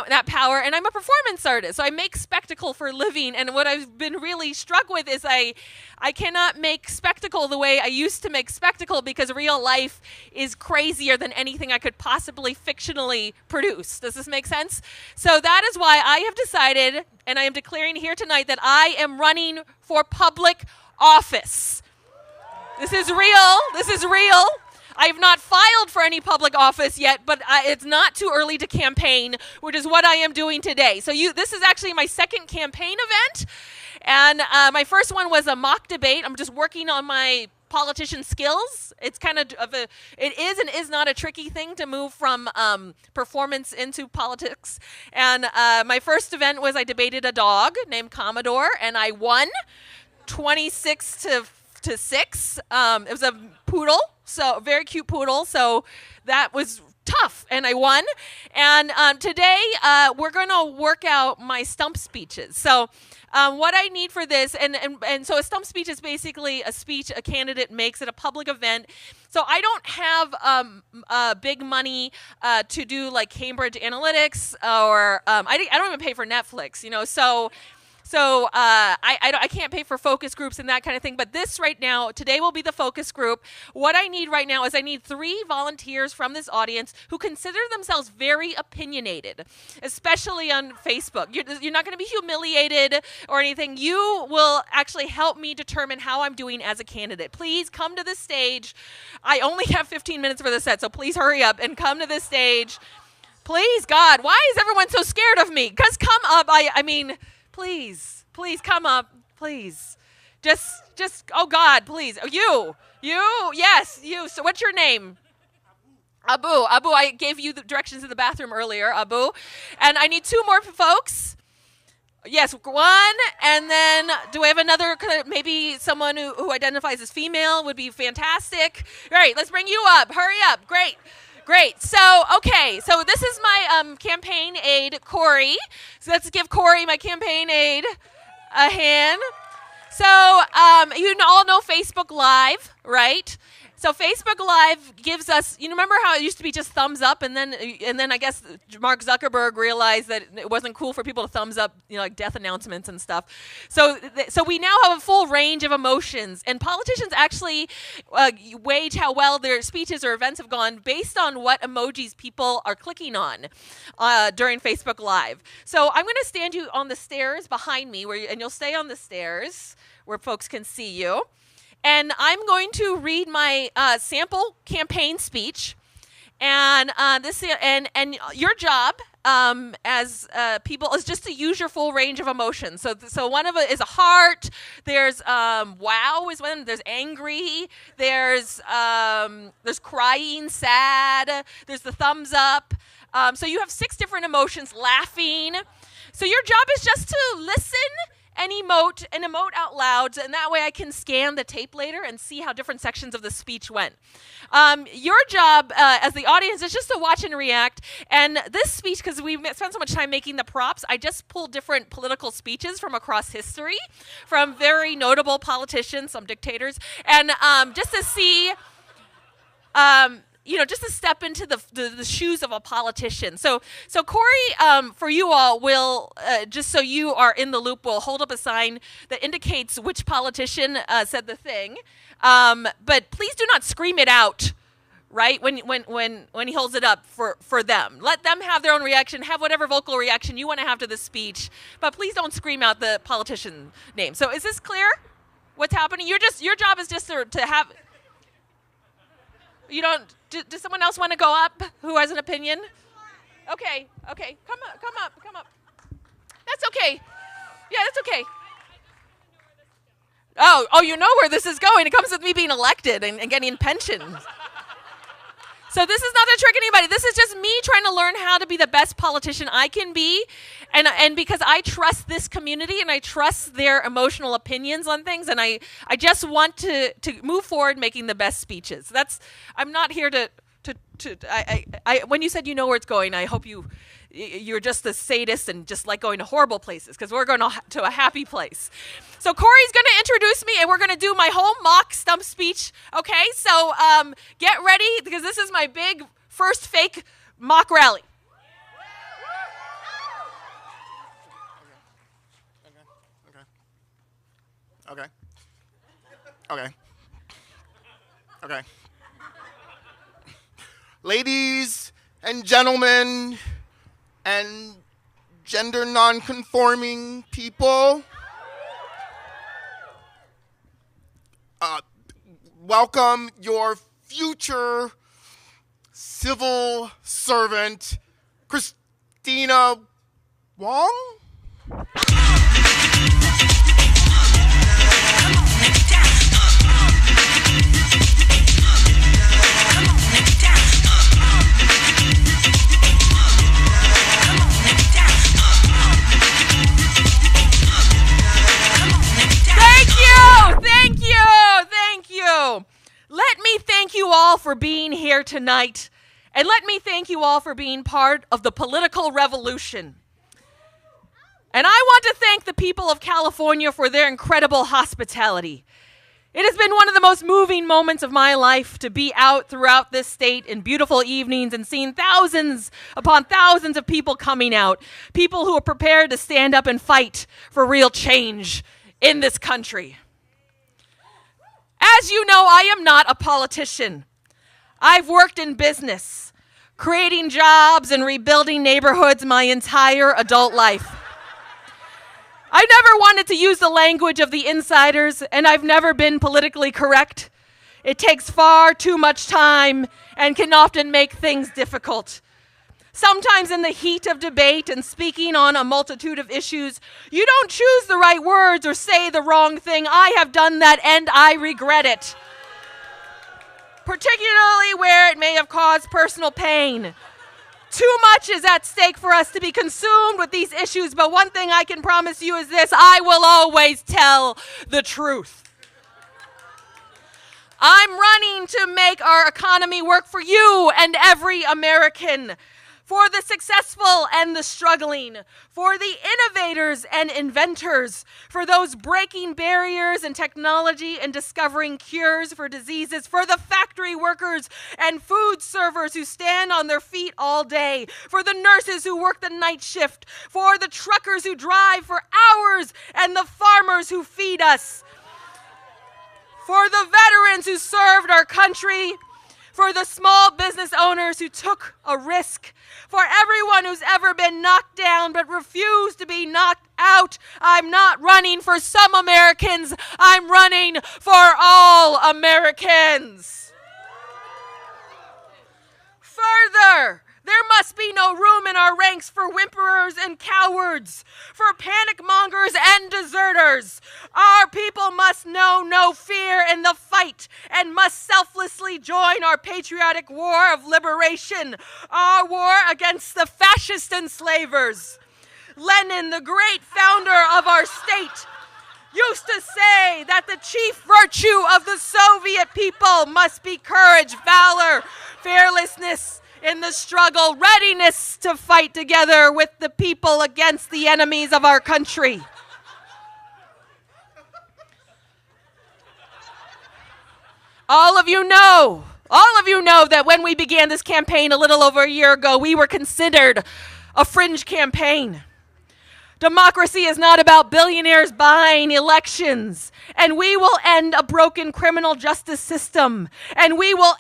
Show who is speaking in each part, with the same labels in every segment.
Speaker 1: that power, and I'm a performance artist, so I make spectacle for a living. And what I've been really struck with is I cannot make spectacle the way I used to make spectacle, because real life is crazier than anything I could possibly fictionally produce. Does this make sense? So that is why I have decided, and I am declaring here tonight, that I am running for public office. This is real. This is real. I have not filed for any public office yet, but it's not too early to campaign, which is what I am doing today. So this is actually my second campaign event, and my first one was a mock debate. I'm just working on my politician skills. It's kind of it is and is not a tricky thing to move from performance into politics. And my first event was I debated a dog named Commodore, and I won 26 to 6. It was a poodle, so a very cute poodle. So that was tough, and I won. And today we're going to work out my stump speeches. So what I need for this, and so a stump speech is basically a speech a candidate makes at a public event. So I don't have big money to do like Cambridge Analytics, or I don't even pay for Netflix, So I can't pay for focus groups and that kind of thing. But this right now, today will be the focus group. What I need right now is I need 3 volunteers from this audience who consider themselves very opinionated, especially on Facebook. You're not going to be humiliated or anything. You will actually help me determine how I'm doing as a candidate. Please come to the stage. I only have 15 minutes for the set, so please hurry up and come to the stage. Please, God, why is everyone so scared of me? Because come up. I mean... Please come up, please. Just, oh God, please. Oh, you, yes, you. So what's your name? Abu, I gave you the directions in the bathroom earlier, Abu. And I need 2 more folks. Yes, 1, and then do I have another, maybe someone who identifies as female would be fantastic. All right, let's bring you up. Hurry up, great. So, okay. So this is my campaign aide, Corey. So let's give Corey, my campaign aide, a hand. So you all know Facebook Live, right? So Facebook Live gives us, remember how it used to be just thumbs up, and then I guess Mark Zuckerberg realized that it wasn't cool for people to thumbs up, like death announcements and stuff. So we now have a full range of emotions, and politicians actually wage how well their speeches or events have gone based on what emojis people are clicking on during Facebook Live. So I'm going to stand you on the stairs behind me, and you'll stay on the stairs where folks can see you. And I'm going to read my sample campaign speech, and your job as people is just to use your full range of emotions. So one of it is a heart. There's wow is one. There's angry. There's crying, sad. There's the thumbs up. So you have 6 different emotions. Laughing. So your job is just to listen and emote out loud, and that way I can scan the tape later and see how different sections of the speech went. Your job as the audience is just to watch and react. And this speech, because we spent so much time making the props, I just pulled different political speeches from across history, from very notable politicians, some dictators, and just to see... just to step into the shoes of a politician. So Corey, for you all, will, just so you are in the loop, will hold up a sign that indicates which politician said the thing. But please do not scream it out, right, when he holds it up for them. Let them have their own reaction, have whatever vocal reaction you want to have to the speech, but please don't scream out the politician name. So is this clear? What's happening? Your job is just to have... You don't... Does someone else want to go up who has an opinion? Okay. Come up. That's okay. Yeah, that's okay. Oh, you know where this is going. It comes with me being elected and getting pensions. So this is not to trick anybody. This is just me trying to learn how to be the best politician I can be. And because I trust this community and I trust their emotional opinions on things, and I just want to move forward making the best speeches. I'm not here to when you said you know where it's going, I hope you're just a sadist and just like going to horrible places, because we're going to a happy place. So Corey's going to introduce me, and we're going to do my whole mock stump speech. Okay, so get ready, because this is my big first fake mock rally.
Speaker 2: Okay. Okay. Okay. Ladies and gentlemen and gender non-conforming people, welcome your future civil servant, Kristina Wong?
Speaker 1: Thank you. Let me thank you all for being here tonight, and let me thank you all for being part of the political revolution. And I want to thank the people of California for their incredible hospitality. It has been one of the most moving moments of my life to be out throughout this state in beautiful evenings and seeing thousands upon thousands of people coming out, people who are prepared to stand up and fight for real change in this country. As you know, I am not a politician. I've worked in business, creating jobs and rebuilding neighborhoods my entire adult life. I never wanted to use the language of the insiders, and I've never been politically correct. It takes far too much time and can often make things difficult. Sometimes in the heat of debate and speaking on a multitude of issues, you don't choose the right words or say the wrong thing. I have done that and I regret it. Particularly where it may have caused personal pain. Too much is at stake for us to be consumed with these issues, but one thing I can promise you is this: I will always tell the truth. I'm running to make our economy work for you and every American, for the successful and the struggling, for the innovators and inventors, for those breaking barriers in technology and discovering cures for diseases, for the factory workers and food servers who stand on their feet all day, for the nurses who work the night shift, for the truckers who drive for hours and the farmers who feed us, for the veterans who served our country, for the small business owners who took a risk, for everyone who's ever been knocked down but refused to be knocked out. I'm not running for some Americans. I'm running for all Americans. Further, there must be no room in our ranks for whimperers and cowards, for panic mongers and deserters. Our people must know no fear in the fight and must selflessly join our patriotic war of liberation, our war against the fascist enslavers. Lenin, the great founder of our state, used to say that the chief virtue of the Soviet people must be courage, valor, fearlessness in the struggle, readiness to fight together with the people against the enemies of our country. All of you know that when we began this campaign a little over a year ago, we were considered a fringe campaign. Democracy is not about billionaires buying elections, and we will end a broken criminal justice system, and we will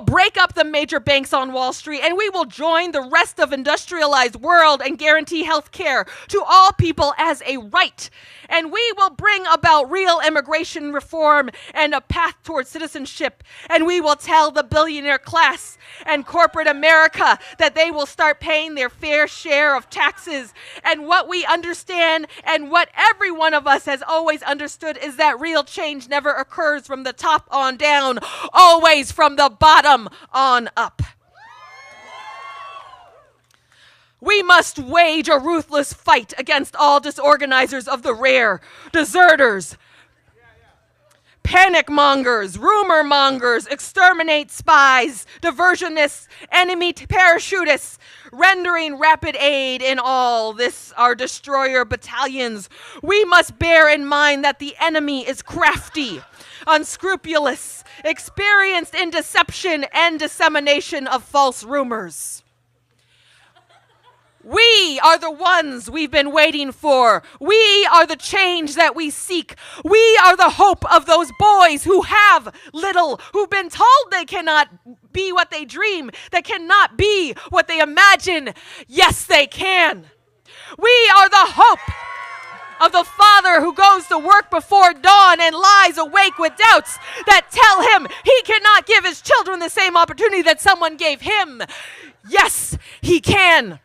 Speaker 1: break up the major banks on Wall Street, and we will join the rest of industrialized world and guarantee health care to all people as a right. And we will bring about real immigration reform and a path towards citizenship. And we will tell the billionaire class and corporate America that they will start paying their fair share of taxes. And what we understand and what every one of us has always understood is that real change never occurs from the top on down, always from the bottom on up. We must wage a ruthless fight against all disorganizers of the rare, deserters, panic mongers, rumor mongers, exterminate spies, diversionists, enemy parachutists, rendering rapid aid in all this our destroyer battalions. We must bear in mind that the enemy is crafty, unscrupulous, experienced in deception and dissemination of false rumors. We We are the ones we've been waiting for. We are the change that we seek. We are the hope of those boys who have little, who've been told they cannot be what they dream, that cannot be what they imagine. Yes, they can. We are the hope of the father who goes to work before dawn and lies awake with doubts that tell him he cannot give his children the same opportunity that someone gave him. Yes, he can.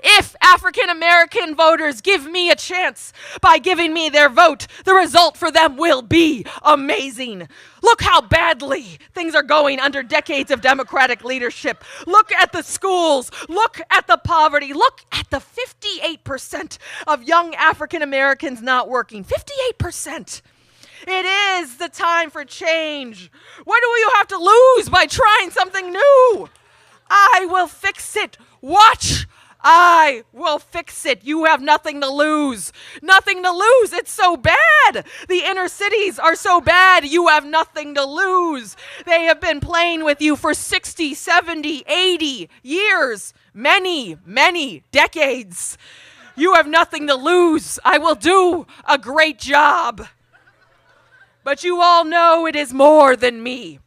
Speaker 1: If African American voters give me a chance by giving me their vote, the result for them will be amazing. Look how badly things are going under decades of Democratic leadership. Look at the schools. Look at the poverty. Look at the 58% of young African Americans not working. 58%. It is the time for change. What do you have to lose by trying something new? I will fix it. Watch. I will fix it. You have nothing to lose. Nothing to lose. It's so bad. The inner cities are so bad. You have nothing to lose. They have been playing with you for 60, 70, 80 years. Many, many decades. You have nothing to lose. I will do a great job. But you all know it is more than me.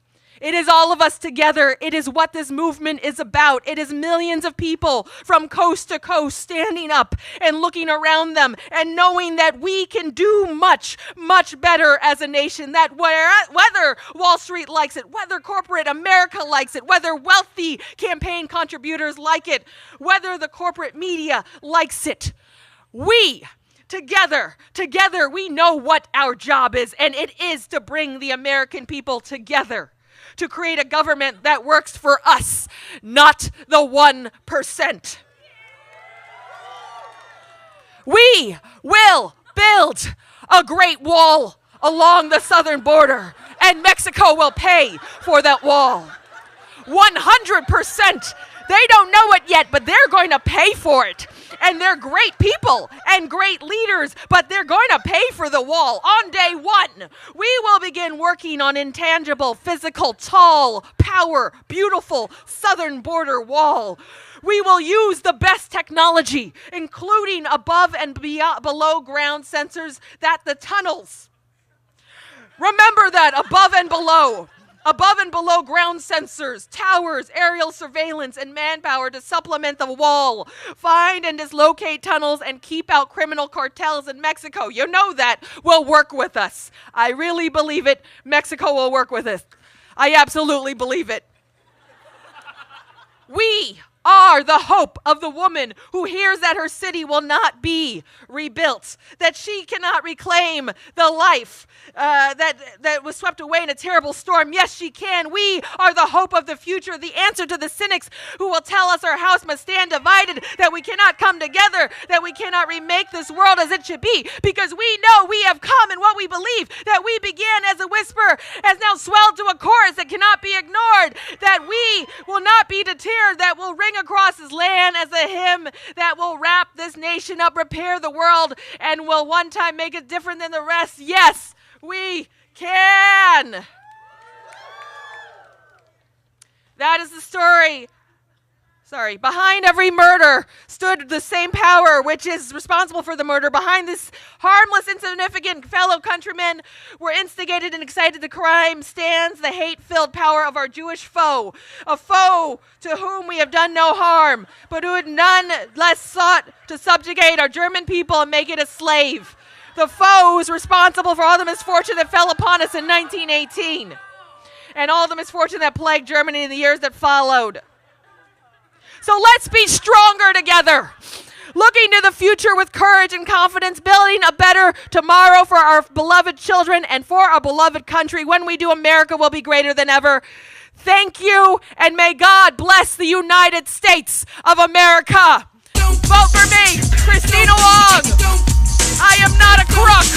Speaker 1: It is all of us together. It is what this movement is about. It is millions of people from coast to coast standing up and looking around them and knowing that we can do much, much better as a nation. That whether Wall Street likes it, whether corporate America likes it, whether wealthy campaign contributors like it, whether the corporate media likes it, we Together, we know what our job is, and it is to bring the American people together, to create a government that works for us, not the 1%. We will build a great wall along the southern border, and Mexico will pay for that wall. 100%. They don't know it yet, but they're going to pay for it. And they're great people and great leaders, but they're going to pay for the wall on day one. We will begin working on intangible, physical, tall, power, beautiful southern border wall. We will use the best technology, including above and below ground sensors, that the tunnels. Remember that, above and below ground sensors, towers, aerial surveillance, and manpower to supplement the wall. Find and dislocate tunnels and keep out criminal cartels in Mexico. You know that will work with us. I really believe it. Mexico will work with us. I absolutely believe it. We are the hope of the woman who hears that her city will not be rebuilt, that she cannot reclaim the life that was swept away in a terrible storm. Yes, she can. We are the hope of the future, the answer to the cynics who will tell us our house must stand divided, that we cannot come together, that we cannot remake this world as it should be, because we know we have come in what we believe, that we began as a whisper, has now swelled to a chorus that cannot be ignored, that we will not be deterred, that will ring across this land as a hymn that will wrap this nation up, repair the world, and will one time make it different than the rest. Yes, we can. That is the story. Behind every murder stood the same power which is responsible for the murder. Behind this harmless, insignificant fellow countrymen were instigated and excited to crime stands the hate-filled power of our Jewish foe, a foe to whom we have done no harm, but who had none less sought to subjugate our German people and make it a slave. The foe who is responsible for all the misfortune that fell upon us in 1918 and all the misfortune that plagued Germany in the years that followed. So let's be stronger together, looking to the future with courage and confidence, building a better tomorrow for our beloved children and for our beloved country. When we do, America will be greater than ever. Thank you, and may God bless the United States of America. Vote for me, Kristina Wong. I am not a crook.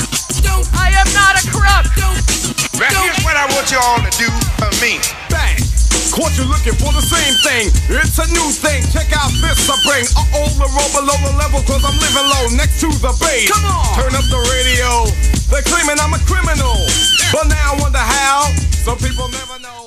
Speaker 1: I am not a crook.
Speaker 3: Right, here's what I want you all to do for me. Bang. Caught you looking for the same thing. It's a new thing. Check out this I bring. The roll below the level, cause I'm living low next to the base. Come on. Turn up the radio. They're claiming I'm a criminal. But now I wonder how. Some people never know.